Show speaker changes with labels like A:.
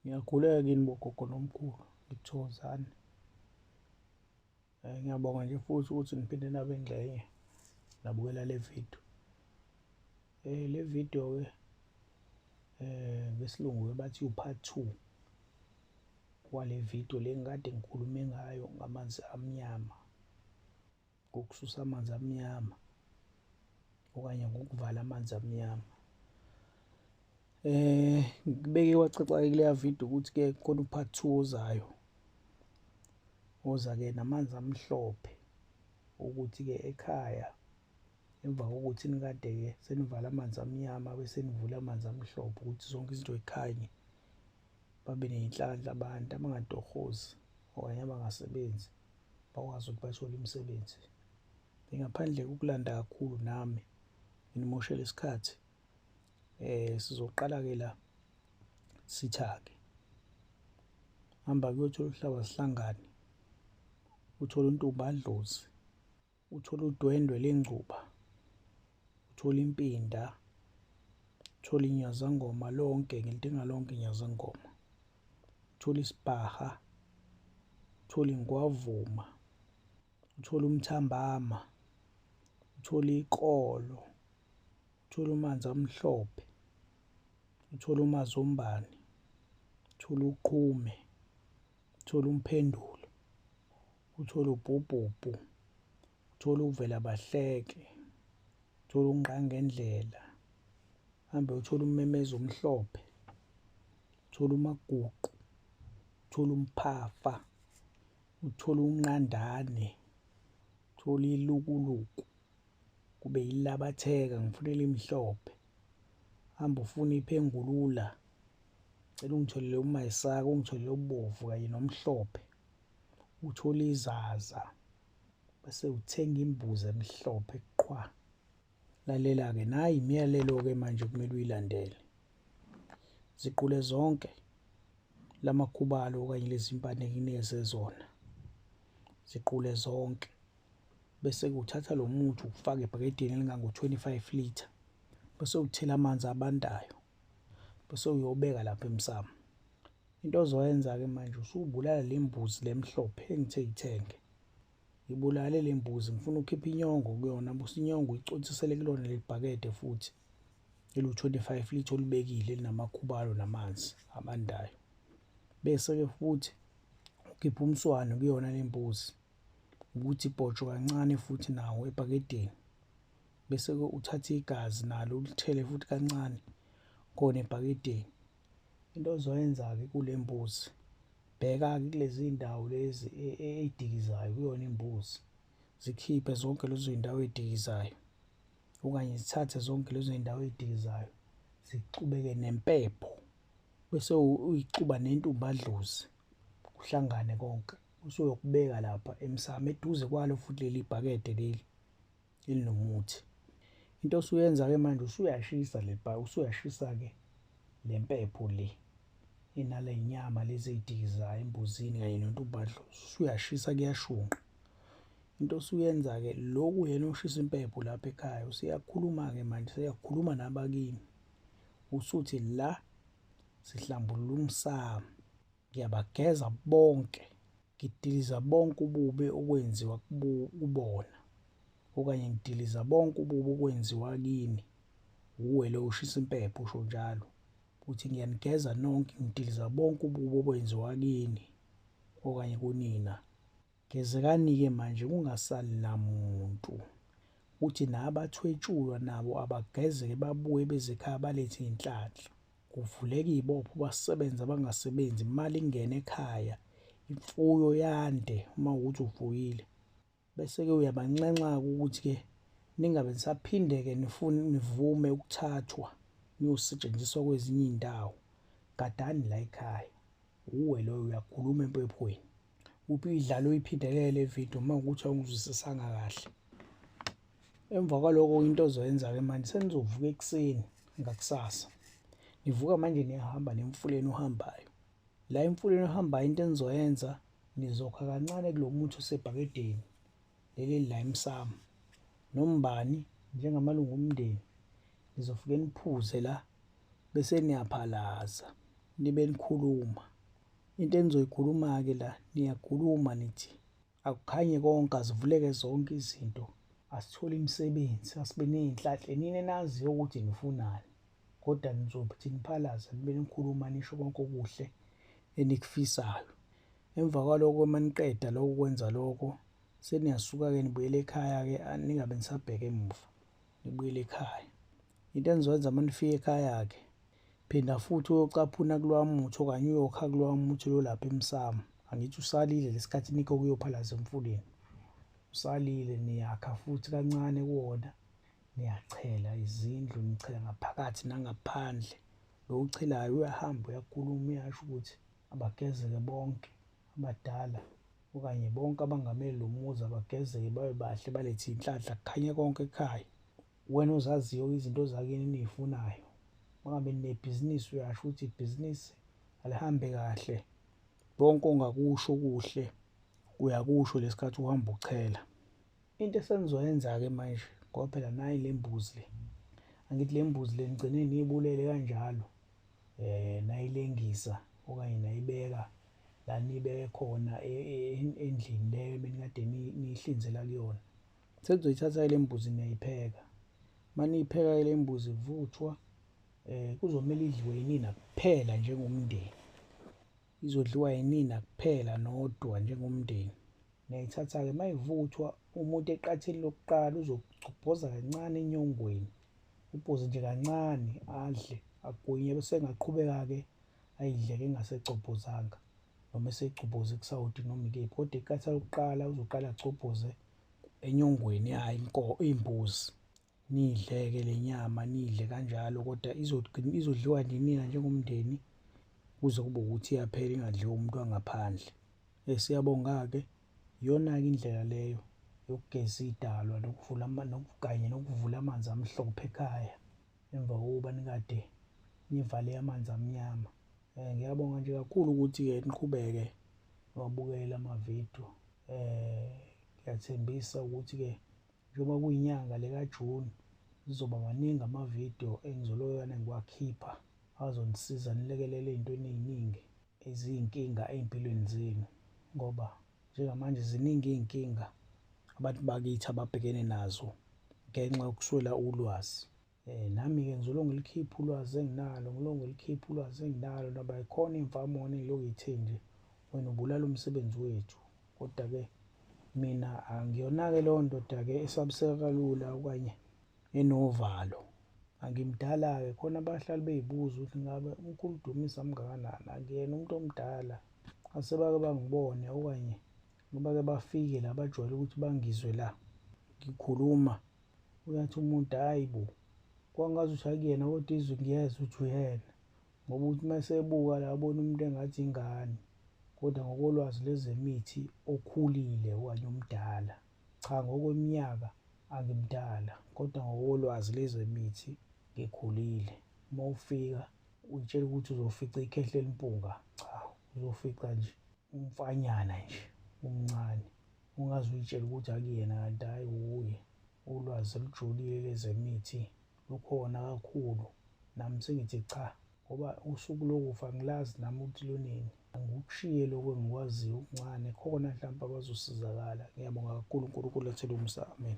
A: Ngiyakhuleka kini bogogo nomkhulu, ngithokozani. Ngiyabonga nje futhi ukuthi niphinde nabe ngxenye nabukela le video. Le video-ke ngesilungu bathi u-part 2 wale video le ngikade ngikhulume ngayo ngamanzi amnyama, ngokususa amanzi amnyama okanye ngokuvala amanzi amnyama. Ngibeke wacaca-ke kuleya video ukuthi-ke khona u-part 2 ozayo, oza-ke namanzi amhlophe, ukuthi-ke ekhaya emva kokuthi nikade-ke senivala amanzi amnyama bese nivula amanzi amhlophe ukuthi zonke izinto yikhanye, babe ney'nhlanhla abantu abangatohozi okanye abangasebenzi bakwazi ukuthi bathole imisebenzi. Ngaphandle kokulanda kakhulu nami nginimoshela isikhathi, sizoqala-ke la sitha-ke hamba kuyothola uhlaba sihlangane, uthole untumbadlozi, uthole udwendwe lengcuba, uthole impinda, uthole inyazangoma lonke ngilidinga lonke inyazangoma, uthole isibhaha, uthole ingwavuma, uthole umthambama, uthole iqolo, uthole amanzi amhlophe, uthole umazombane, uthole uqhume, uthole umphendulo, uthole ubhubhubhu, uthole uvela bahleke, uthole ungqangendlela, hambe uthole ummemeze omhlophe, uthole umaguqu, uthole umphafa, uthole unqandane, uthole ilukuluku, kube yilabatheka ngifuna elimhlophe. Hamba ufuna iphengulula, cela ungitholele umayisaka, ungitholele obovu kanye nomhlophe, uthole izaza, bese uthenga imbuzi emhlophe qhwa. Lalela-ke, nayi imiyalelo-ke manje kumele uyilandele. Ziqule zonke lamakhubalo okanye lezi mpande enginikeze zona, ziqule zonke, bese uthatha lo muthi ukufaka ebhakedeni elingango-25 litha, bese uthela amanzi abandayo, bese uyobeka lapha emsamo. Into ozoyenza-ke manje usubulala le mbuzi lemhlophe engithe yithenge. Ibulale le mbuzi, ngifuna ukhipha inyongo kuyona, bese inyongo uyicothisele kulona leli bhakede futhi elu-25 litha olubekile elinamakhubalo namanzi abandayo. Bese-ke futhi ukhipha umswane kuyona le mbuzi ukuthi ibhotshwe kancane futhi nawo ebhakedeni. Bese-ke uthatha igazi nalo ulithele futhi kancane khona ebhakedeni. Into ozoyenza-ke kule mbuzi, bheka-ke kulezi ndawo lezi ey'dikizayo kuyona imbuzi, zikhiphe zonke lezo y'ndawo ey'dikizayo okanye zithathe zonke lezo y'ndawo ey'dikizayo, zicubeke nempepho, bese uyicuba nentumbadlozi kuhlangane konke, usuyokubeka lapha emsamo eduze kwalo futhi leli bhakede leli elinomuthi. Into osuyenza-ke manje usuyashisa usuyashisa-ke le mpepho le inale nyama lezi ey'dikizayo embuzini kanye nentumbadlozi, usuyashisa kuyashunqa. Into osuyenza-ke lokhu yena oshisa impepho lapha ekhaya useyakhuluma-ke manje, seyakhuluma nabakini, usuthi la sihlambulula umsamo, ngiyabageza bonke, ngidiliza bonke ububi okwenziwa kubona okanye ngidiliza bonke ububi okwenziwa kini. Uwe lo ushisa impepho usho njalo uthi ngiyanigeza nonke, ngidiliza bonke ububi okwenziwa kini okanye kunina. Gezekani-ke manje kungasali namuntu, uthi nabathwetshulwa nabo abagezeke babuye beze ekhaya balethe iy'nhlanhla. Kuvuleke iy'bopho basebenze abangasebenzi, imali ingene ekhaya, imfuyo yande uma ukuthi ufuyile. Bese-ke uyabanxenxa-ke ukuthi-ke ningabe nisaphinde-ke nivume ukuthathwa niyosetshenziswa kwezinye iy'ndawo. Gadani la ekhaya. Uwe loyo uyakhuluma empephweni. Uphi idlala uyiphindelela le video uma ukuthi awungizwisisanga kahle. Emva kwaloko into ozoyenza-ke manje senizovuka ekuseni ngakusasa. Nivuka manje niyahamba nemfuleni ohambayo. La emfuleni ohambayo into enizoyenza, nizokha kancane kulo muthi osebhakedeni leli la emsamo. Nombani njengamalungu omndeni nizofike niphuze la bese niyaphalaza. nibe nikhuluma. Into enizoyikhuluma-ke la, niyakhuluma nithi akukhanye konke, azivuleke zonke izinto, asithole imisebenzi, asibe ney'nhlanhla. Nini enaziyo ukuthi nifunani, kodwa nizothi niphalaza nibe nikhuluma nisho konke okuhle enikufisayo. Emva kwaloko uma niqeda lokho kwenza lokho, seniyasuka-ke nibuyele ekhaya-ke, ningabe nisabheka emuva, nibuyele ekhaya. Into enizoyenza uma nifika ekhaya-ke, phinda futhi uyocaphuna kulowa muthi okanye uyokha kulowa muthi lo lapha emsamo. Angithi usalile lesikhathi nikho kuyophalaza emfuleni, usalile. Niyakha futhi kancane kuwona, niyachela izindlu, nichela ngaphakathi nangaphandle. Lo uchelayo uyahamba uyakhuluma, uyasho ukuthi abagezeke bonke abadala okanye bonke abangamele lo muzi, abagezeke babe bahle, balethe iy'nhlanhla, kukhanye konke ekhaya. Wena ozaziyo izinto zakini eniy'funayo. Uma ngabe ninebhizinisi uyasho ukuthi ibhizinisi alihambe kahle, konke ongakusho okuhle uyakusho lesikhathi uhamba uchela. Into esenizoyenza-ke manje, ngoba phela nayi le mbuzi le, angithi le mbuzi le nigcine niyibulele kanjalo, nayilengisa okanye nayibeka la niyibeke khona endlini leyo benikade niyihlinzela kuyona. Senizoyithatha le mbuzi niyayipheka. Uma niyipheka le mbuzi ivuthwa, kuzomele idliwe yinina kuphela njengomndeni. Izodliwa yinina kuphela nodwa njengomndeni. Niyayithatha-ke uma ivuthwa, umuntu eqatheni lokuqala uzocuphoza kancane enyongweni, uphuze nje kancane adle agwinye, bese engaqhubeka-ke ayidle-ke engasecobhozanga noma esecobhoze kusawoti noma ikephi. Kodwa iqatha lokuqala uzoqala acobhoze enyongweni yayo imbuzi. Niyidle-ke le nyama, niyidle kanjalo, kodwa izodliwa yinina njengomndeni kuze kube ukuthi iyaphela, ingadliwa umuntu wangaphandle. Siyabonga-ke, iyona-ke indlela leyo yokugeza idalwa kanye nokuvula amanzi amhlophe ekhaya emva kokuba nikade nivale amanzi amnyama. Ngiyabonga nje kakhulu ukuthi-ke niqhubeke niwabukele amavidiyo. Ngiyathembisa ukuthi-ke njengoba kuyinyanga lekaJuni, zizoba maningi amavidiyo engizoloyana ngiwakhipha azonisiza nilekelele ey'ntweni ey'ningi eziyinkinga ey'mpilweni zenu, ngoba njengamanje ziningi iy'nkinga abantu bakithi ababhekene nazo ngenxa yokuswela ulwazi. Nami-ke ngizolonge ngilikhiphe ulwazi enginalo, ngoba yikhona iy'mfamo engilokhu yithe nje wena ubulala umsebenzi wethu. Kodwa-ke mina angiyona-ke leyo ndoda-ke esabiseka kalula okanye enovalo. Angimdala-ke, khona abahlali bey'buza ukuthi ngabe umkhulu Dumisa mngakanani. Angiyena umuntu omdala, asebake bangibone okanye bake bafike la bajwayele ukuthi bangizwe la ngikhuluma, uyathi umuntu hhayi bo, kwangazi ukuthi akuyena kodwa izwi ngiyezwa ukuthi uyena, ngoba ukuthi uma esebuka la abona umuntu engathi ingane, kodwa ngokolwazi lwezemithi okhulile okanye omdala. Cha, ngokweminyaka angimdala, kodwa ngokolwazi lwezemithi ngikhulile. Uma ufika uyitshela ukuthi uzofica ikhehla elimpunga, cha, uzofica nje umfanyana nje umncane, ungaze uyitshele ukuthi akuyena kanti hhayi uye. Ulwazi olujulile lwezemithi lukhona kakhulu. Nami sengithi cha, ngoba usuku lokufa angilazi nami ukuthi lunini. Angikukushiye lokhu engikwaziyo okuncane, khona mhlawumpe abazosizakala. Ngiyabonga kakhulu uNkulunkulu ethele umusa. Amen.